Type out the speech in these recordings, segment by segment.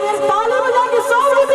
देर ताली बजा के स्वागत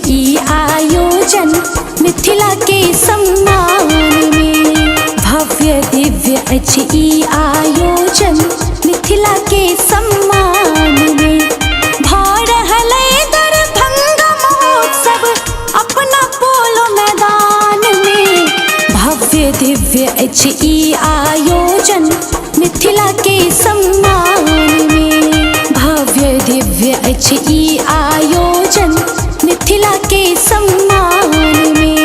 ई आयोजन मिथिला के सम्मान में। भव्य दिव्य ई आयोजन मिथिला के सम्मान में। भरहलै दरभंगा महोत्सव अपना पोलो मैदान में। भव्य दिव्य ई आयोजन मिथिला के सम्मान में। भव्य दिव्य ई आयोजन मिथिला के सम्मान में।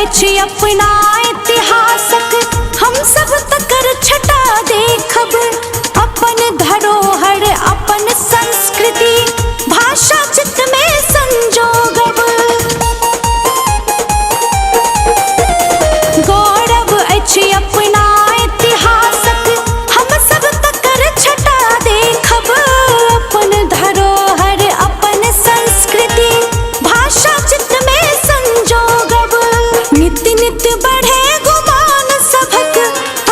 अछि अपना इतिहासक हम सब तकर छटा देखब। अपन धरोहर अपन संस्कृति भाषा चित्त में संजोगब। गौरव अछि अपना इतिहासक हम सब तकर छटा देखब। अपन धरोहर अपन संस्कृति भाषा चित्त में संजोगब। नित नित बढ़े गुमान सभक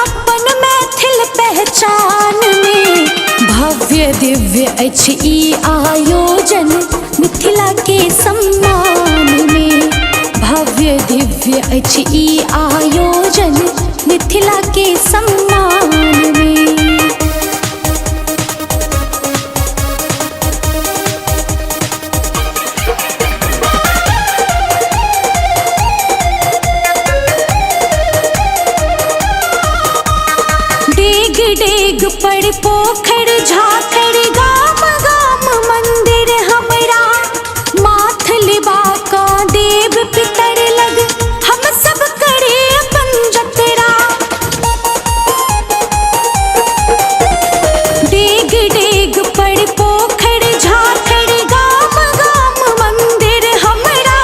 अपन मैथिल पहचान में। भव्य दिव्य अछि ई आयोजन मिथिला के सम्मान में। भव्य दिव्य अछि ई आयोजन मिथिला के सम्मान में। डेग डेग पर पोखर झाखर गाम गाम मंदिर हमरा। माथ लिबा का देव पितर लग हम सब करे अपन जतरा। डेग डेग पर पोखर झाखर गाम गाम मंदिर हमरा।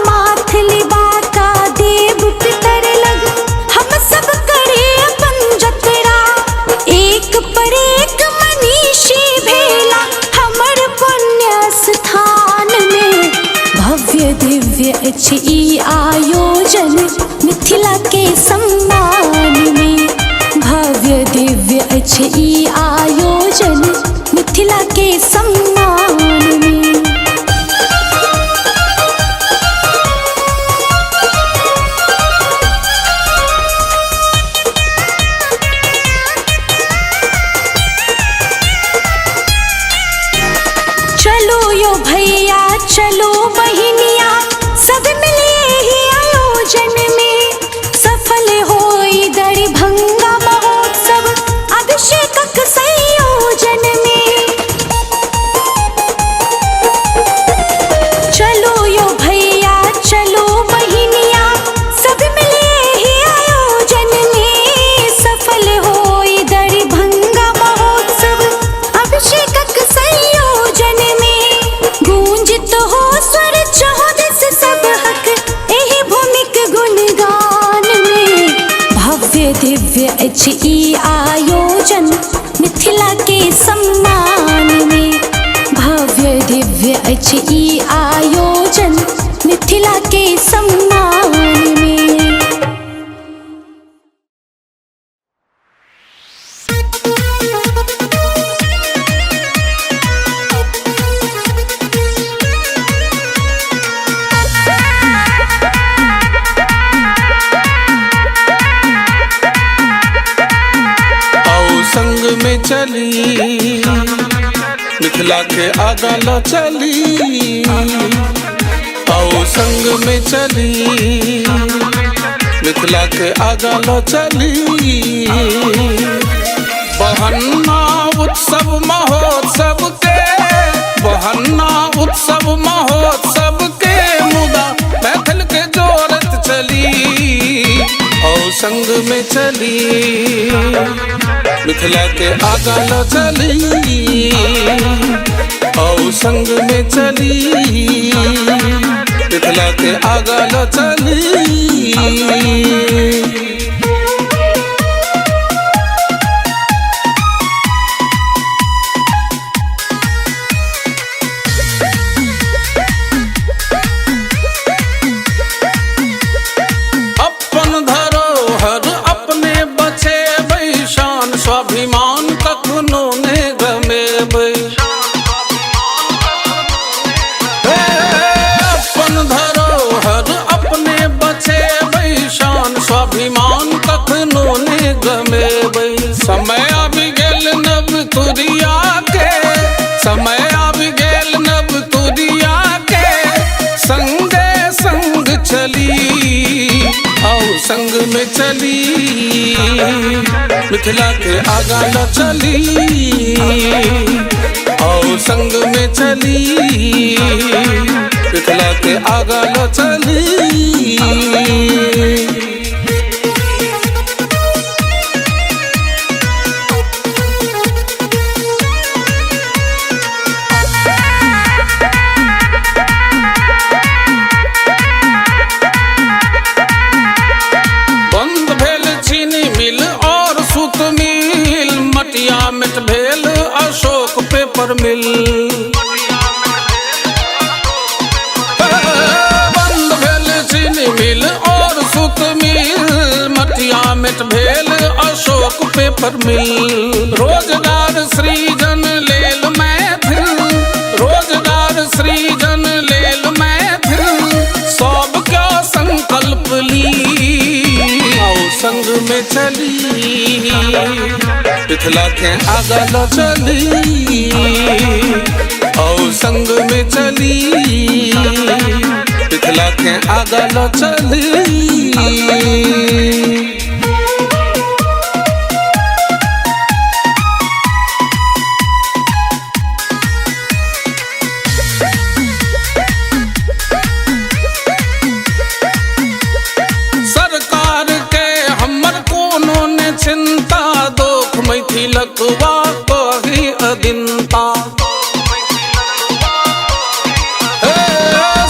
माथ लिबा का देव पितर लग हम सब करे अपन जतरा। एक पर एक मनीषी भेला हमर पुण्य स्थान में। भव्य दिव्य अछि ई आयोजन मिथिला के सम्मान में। भव्य दिव्य अछि ई आयोजन मिथिला के सम्मान में। चलो यो भैया चलो बहिनिया सब मिले ही आयोजन में। सफल होई दरभंगा महोत्सव अभिषेकक संयोजन में। चलो यो भैया चलो बहिनिया सब मिले ही आयोजन में। सफल होई दरभंगा महोत्सव अभिषेकक संयोजन में। गूंजित हो स्वर चौदिस सब हक एहि भूमिक गुणगान में। भव्य दिव्य अछि ई आयोजन मिथिला के सम्मान में। भव्य दिव्य अछि ई आयोजन मिथिला के सम्मान में। आओ संग में चली मिथिला के आगा लो चली। आओ संग में चली मिथिला के आगा लो चली। बहन्ना उत्सव महोत्सव के बहन्ना उत्सव महोत्सव के मुदा मैथिल के जोरत चली। आओ संग में चली मिथिला के आगा लो चली। आओ संग में चली मिथिला के आगा लो चली। अपन धरोहर अपने बचे शान स्वाभिमान कखनो ने गमेबै। अपन धरोहर अपने बचे शान स्वाभिमान कखनो ने गमेबै। समय आबि गेल नव तुरिया के समय आबि गेल नव तुरिया के संगे संग चली। आओ संग में चली मिथिला के आगा लो चली। आओ संग में चली मिथिला के आगा लो चली। बंद भेल चीनी मिल और सूत मिल, मटिया मिट भेल अशोक पेपर मिल। बंद भेल चीनी मिल और सूत मिल, मटिया मिट भेल अशोक पेपर मिल। रोजगार सृजन लेल मैथिल, रोजगार सृजन लेल मैथिल, सब क्या संकल्प ली, आओ संग में चली। मिथिला के आगा लो चली, आओ संग में चली। मिथिला के आगा लो चली। सरकार के हमर कोनो ने चिंता, दोख मैथिलकवा कही अदिनता।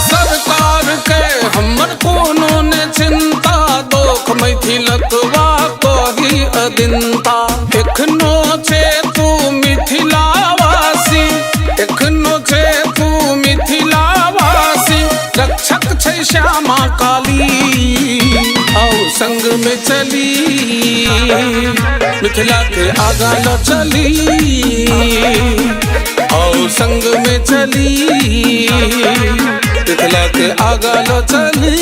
सरकार के हमर कोनो ने चिंता, दोख मैथिलकवा कही अदिनता। एखनो छे तू मिथिलावासी, एखनो छे तू मिथिलावासी, रक्षक छै श्यामा काली, आओ संग में चली। मिथिला के आगा लो चली, आओ संग में चली। मिथिला के आगा लो चली।